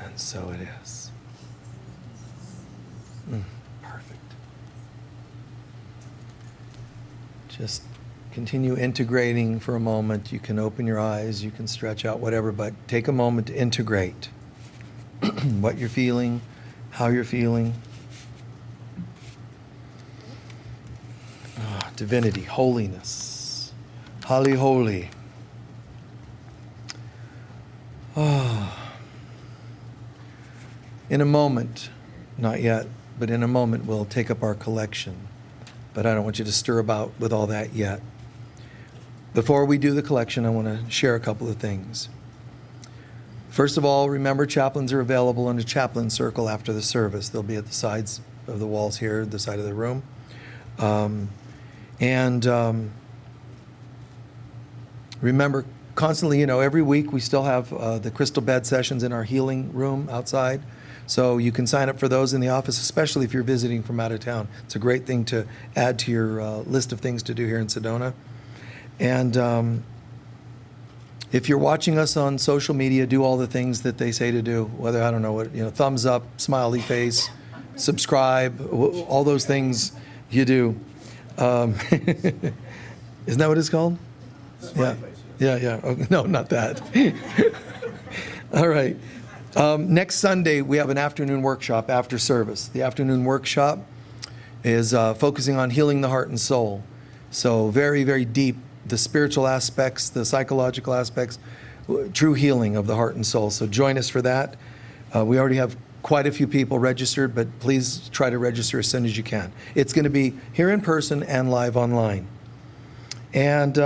And so it is. Perfect. Just continue integrating for a moment. You can open your eyes, you can stretch out, whatever, but take a moment to integrate what you're feeling, how you're feeling. Divinity, holiness, Holy, holy. Oh. In a moment, not yet, but in a moment we'll take up our collection. But I don't want you to stir about with all that yet. Before we do the collection, I want to share a couple of things. First of all, remember chaplains are available in a chaplain circle after the service. They'll be at the sides of the walls here, the side of the room. Remember, constantly, every week we still have the crystal bed sessions in our healing room outside. So you can sign up for those in the office, especially if you're visiting from out of town. It's a great thing to add to your list of things to do here in Sedona. And if you're watching us on social media, do all the things that they say to do. Whether, I don't know what, thumbs up, smiley face, subscribe, all those things you do. Isn't that what it's called? Yeah. Yeah. Oh, no, not that. All right. Next Sunday, we have an afternoon workshop after service. The afternoon workshop is focusing on healing the heart and soul. So very, very deep, the spiritual aspects, the psychological aspects, true healing of the heart and soul. So join us for that. We already have quite a few people registered, but please try to register as soon as you can. It's going to be here in person and live online. And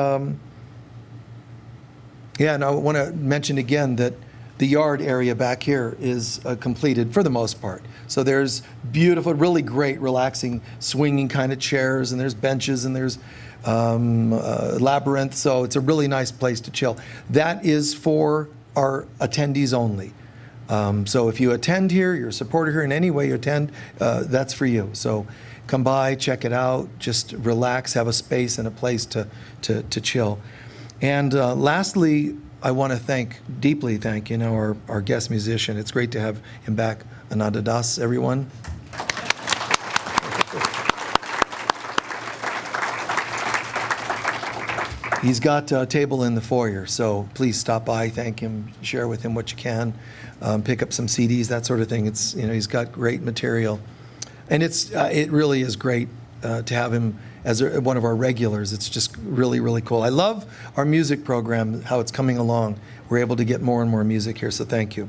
and I want to mention again that the yard area back here is completed for the most part. So there's beautiful, really great, relaxing, swinging kind of chairs, and there's benches, and there's labyrinth. So it's a really nice place to chill. That is for our attendees only. So if you attend here, you're a supporter here in any way you attend, that's for you. So come by, check it out, just relax, have a space and a place to chill. And lastly, I want to deeply thank, our guest musician. It's great to have him back. Ananda Das, everyone. He's got a table in the foyer, so please stop by, thank him, share with him what you can, pick up some CDs, that sort of thing. It's, he's got great material. And it really is great to have him as one of our regulars. It's just really, really cool. I love our music program, how it's coming along. We're able to get more and more music here, so thank you.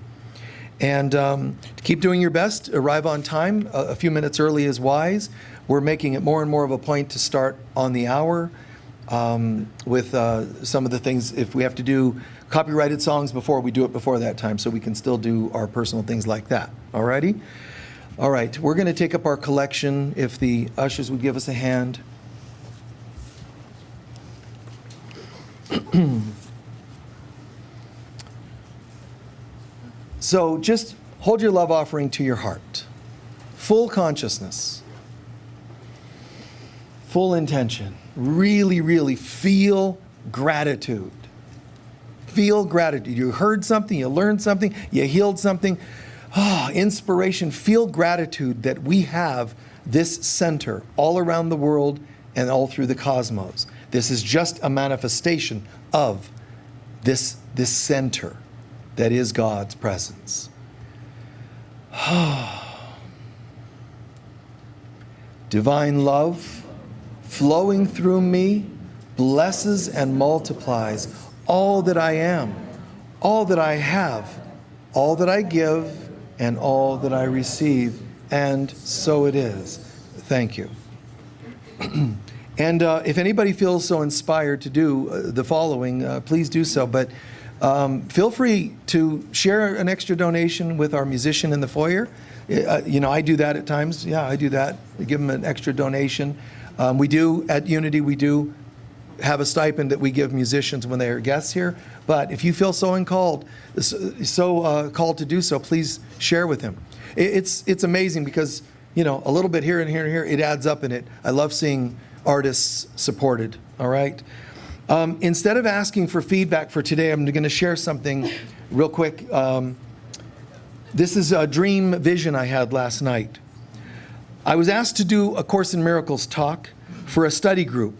And keep doing your best. Arrive on time. A few minutes early is wise. We're making it more and more of a point to start on the hour with some of the things. If we have to do copyrighted songs before, we do it before that time, so we can still do our personal things like that. All righty? All right, we're going to take up our collection. If the ushers would give us a hand. So just hold your love offering to your heart. Full consciousness. Full intention. Really, really feel gratitude. Feel gratitude. You heard something, you learned something, you healed something. Inspiration. Feel gratitude that we have this center all around the world and all through the cosmos. This is just a manifestation of this center that is God's presence. Divine love flowing through me blesses and multiplies all that I am, all that I have, all that I give, and all that I receive. And so it is. Thank you. And if anybody feels so inspired to do the following, please do so. But feel free to share an extra donation with our musician in the foyer. I do that at times. Yeah, I do that. I give them an extra donation. We do, at Unity, we do have a stipend that we give musicians when they are guests here. But if you feel so called to do so, please share with him. It's amazing because, a little bit here and here and here, it adds up in it. I love seeing artists supported, all right? Instead of asking for feedback for today, I'm going to share something real quick. This is a dream vision I had last night. I was asked to do a Course in Miracles talk for a study group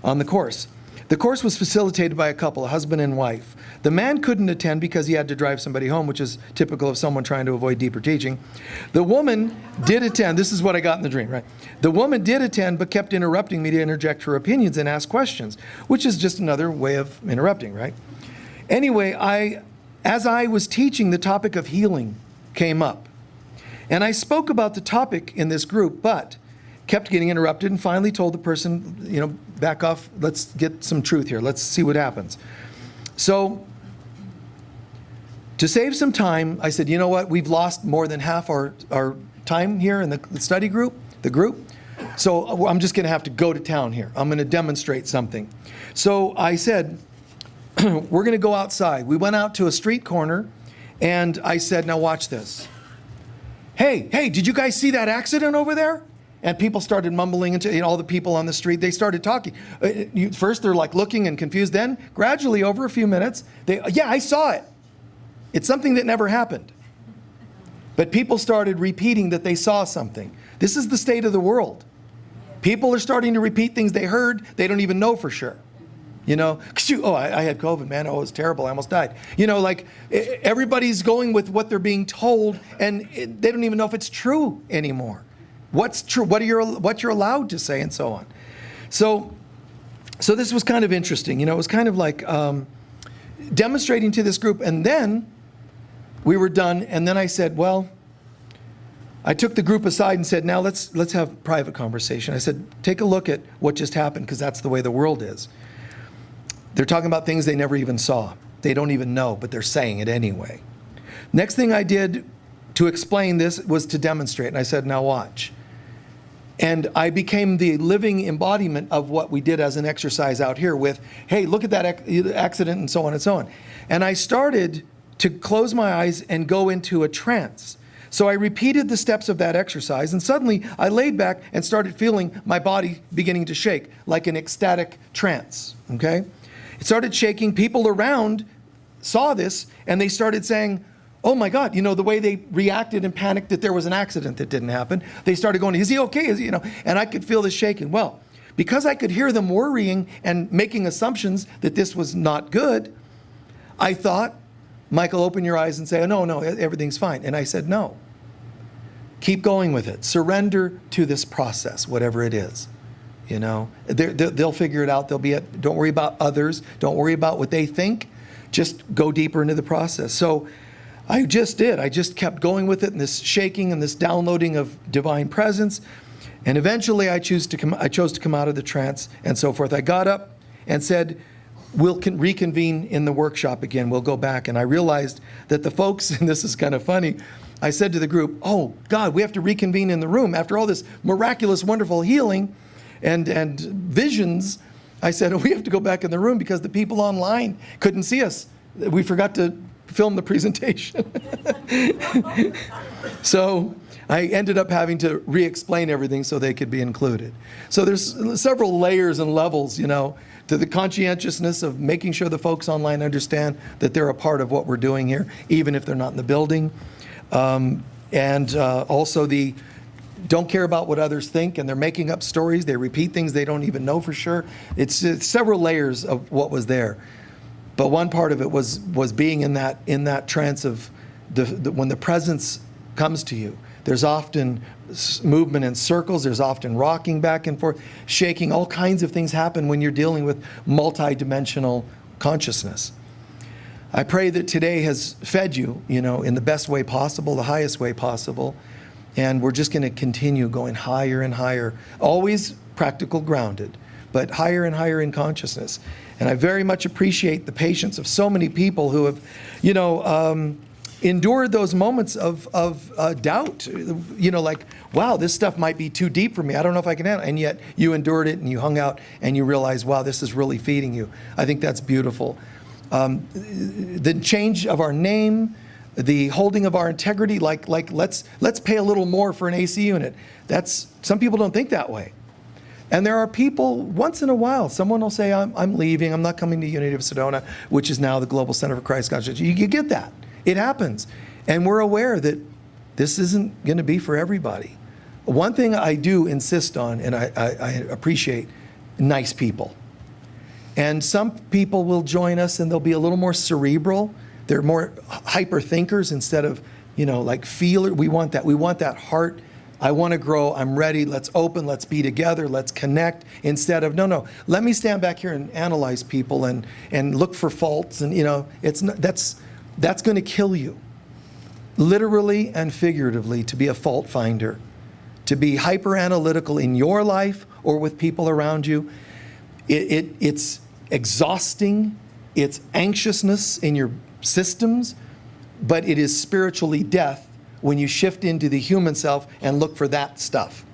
on the Course. The course was facilitated by a couple, a husband and wife. The man couldn't attend because he had to drive somebody home, which is typical of someone trying to avoid deeper teaching. The woman did attend. This is what I got in the dream, right? The woman did attend, but kept interrupting me to interject her opinions and ask questions, which is just another way of interrupting, right? Anyway, as I was teaching, the topic of healing came up. And I spoke about the topic in this group, but kept getting interrupted and finally told the person, back off, let's get some truth here. Let's see what happens. So to save some time, I said, you know what? We've lost more than half our time here in the study group, the group. So I'm just going to have to go to town here. I'm going to demonstrate something. So I said, we're going to go outside. We went out to a street corner and I said, now watch this. Hey, did you guys see that accident over there? And people started mumbling into all the people on the street. They started talking. First, they're like looking and confused. Then, gradually, over a few minutes, yeah, I saw it. It's something that never happened. But people started repeating that they saw something. This is the state of the world. People are starting to repeat things they heard. They don't even know for sure. I had COVID, man. Oh, it was terrible. I almost died. Everybody's going with what they're being told, and they don't even know if it's true anymore. What's true? What you're allowed to say, and so on. So this was kind of interesting. It was kind of like demonstrating to this group, and then we were done. And then I said, well, I took the group aside and said, now let's have private conversation. I said, take a look at what just happened, because that's the way the world is. They're talking about things they never even saw. They don't even know, but they're saying it anyway. Next thing I did to explain this was to demonstrate. And I said, now watch. And I became the living embodiment of what we did as an exercise out here with, hey, look at that accident and so on and so on. And I started to close my eyes and go into a trance. So I repeated the steps of that exercise, and suddenly I laid back and started feeling my body beginning to shake, like an ecstatic trance, okay? It started shaking. People around saw this, and they started saying, oh my God, the way they reacted and panicked that there was an accident that didn't happen. They started going, is he okay? And I could feel this shaking. Well, because I could hear them worrying and making assumptions that this was not good, I thought, Michael, open your eyes and say, oh, no, everything's fine. And I said, no. Keep going with it. Surrender to this process, whatever it is. They'll figure it out. Don't worry about others. Don't worry about what they think. Just go deeper into the process. So I just did. I just kept going with it, and this shaking and this downloading of divine presence. And eventually I chose to come out of the trance and so forth. I got up and said, we'll reconvene in the workshop again. We'll go back. And I realized that the folks, and this is kind of funny, I said to the group, oh God, we have to reconvene in the room. After all this miraculous, wonderful healing and visions, I said, we have to go back in the room because the people online couldn't see us. We forgot to film the presentation. So I ended up having to re-explain everything so they could be included. So there's several layers and levels, to the conscientiousness of making sure the folks online understand that they're a part of what we're doing here, even if they're not in the building. Also the don't care about what others think, and they're making up stories. They repeat things they don't even know for sure. It's several layers of what was there. But one part of it was being in that trance of when the presence comes to you. There's often movement in circles. There's often rocking back and forth, shaking. All kinds of things happen when you're dealing with multidimensional consciousness. I pray that today has fed you, in the best way possible, the highest way possible. And we're just going to continue going higher and higher, always practical grounded, but higher and higher in consciousness. And I very much appreciate the patience of so many people who have, endured those moments of doubt, like, wow, this stuff might be too deep for me. I don't know if I can handle it. And yet you endured it and you hung out and you realize, wow, this is really feeding you. I think that's beautiful. The change of our name, the holding of our integrity, like let's pay a little more for an AC unit. Some people don't think that way. And there are people, once in a while, someone will say, I'm leaving, I'm not coming to Unity of Sedona, which is now the Global Center for Christ Consciousness. You get that. It happens. And we're aware that this isn't going to be for everybody. One thing I do insist on, and I appreciate, nice people. And some people will join us and they'll be a little more cerebral. They're more hyper thinkers instead of, like feeler. We want that. We want that heart. I want to grow. I'm ready. Let's open. Let's be together. Let's connect. Instead of, no, let me stand back here and analyze people and look for faults. And, it's not, that's going to kill you. Literally and figuratively, to be a fault finder, to be hyper analytical in your life or with people around you. It's exhausting. It's anxiousness in your systems, but it is spiritually death when you shift into the human self and look for that stuff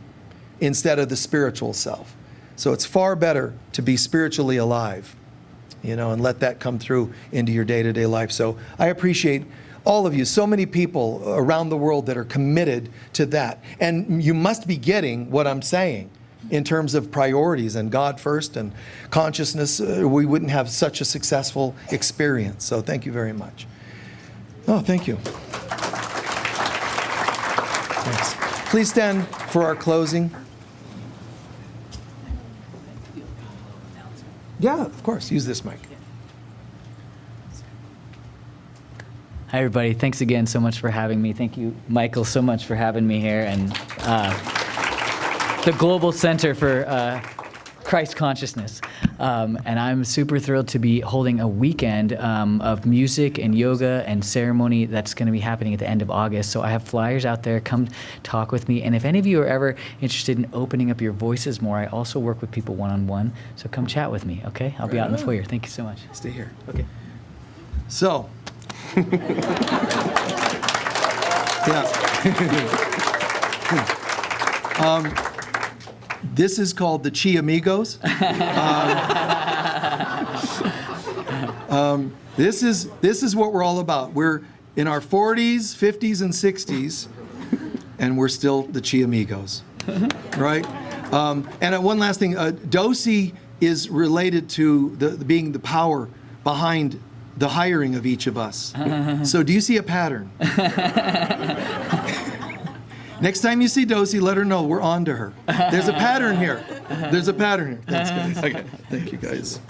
instead of the spiritual self. So it's far better to be spiritually alive, and let that come through into your day-to-day life. So I appreciate all of you, so many people around the world that are committed to that. And you must be getting what I'm saying in terms of priorities and God first and consciousness. We wouldn't have such a successful experience. So thank you very much. Oh, thank you. Thanks. Please stand for our closing. Yeah, of course. Use this mic. Hi, everybody. Thanks again so much for having me. Thank you, Michael, so much for having me here. And the Global Center for Christ Consciousness. And I'm super thrilled to be holding a weekend of music and yoga and ceremony that's going to be happening at the end of August. So I have flyers out there. Come talk with me. And if any of you are ever interested in opening up your voices more, I also work with people one-on-one. So come chat with me, okay? I'll be out in the foyer. Thank you so much. Stay here. Okay. So, this is called the Chi Amigos. This is what we're all about. We're in our 40s, 50s, and 60s, and we're still the Chi Amigos, right? And one last thing, Dosi is related to being the power behind the hiring of each of us. So do you see a pattern? Next time you see Dosi, let her know we're on to her. There's a pattern here. There's a pattern here. Thanks, guys. Okay. Thank you, guys.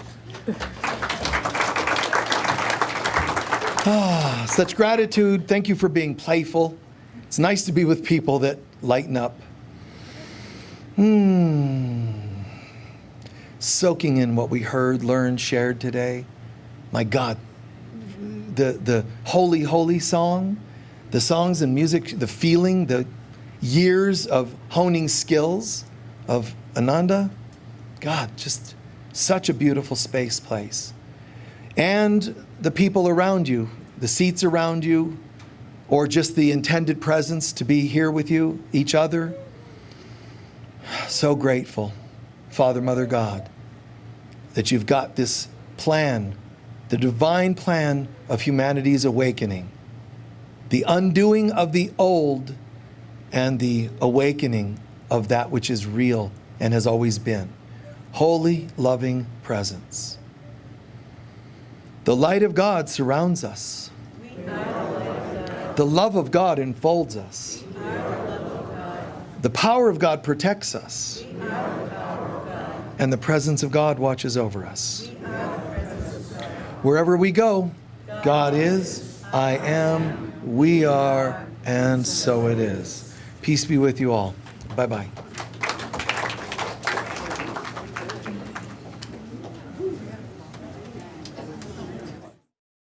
Such gratitude. Thank you for being playful. It's nice to be with people that lighten up. Soaking in what we heard, learned, shared today. My God. The holy, holy song, the songs and music, the feeling, the years of honing skills of Ananda. God, just such a beautiful space place. And the people around you, the seats around you, or just the intended presence to be here with you, each other. So grateful, Father, Mother, God, that you've got this plan, the divine plan of humanity's awakening, the undoing of the old and the awakening of that which is real and has always been. Holy, loving presence. The light of God surrounds us. The love of God enfolds us. The power of God protects us. And the presence of God watches over us. Wherever we go, God is, I am, we are, and so it is. Peace be with you all. Bye-bye.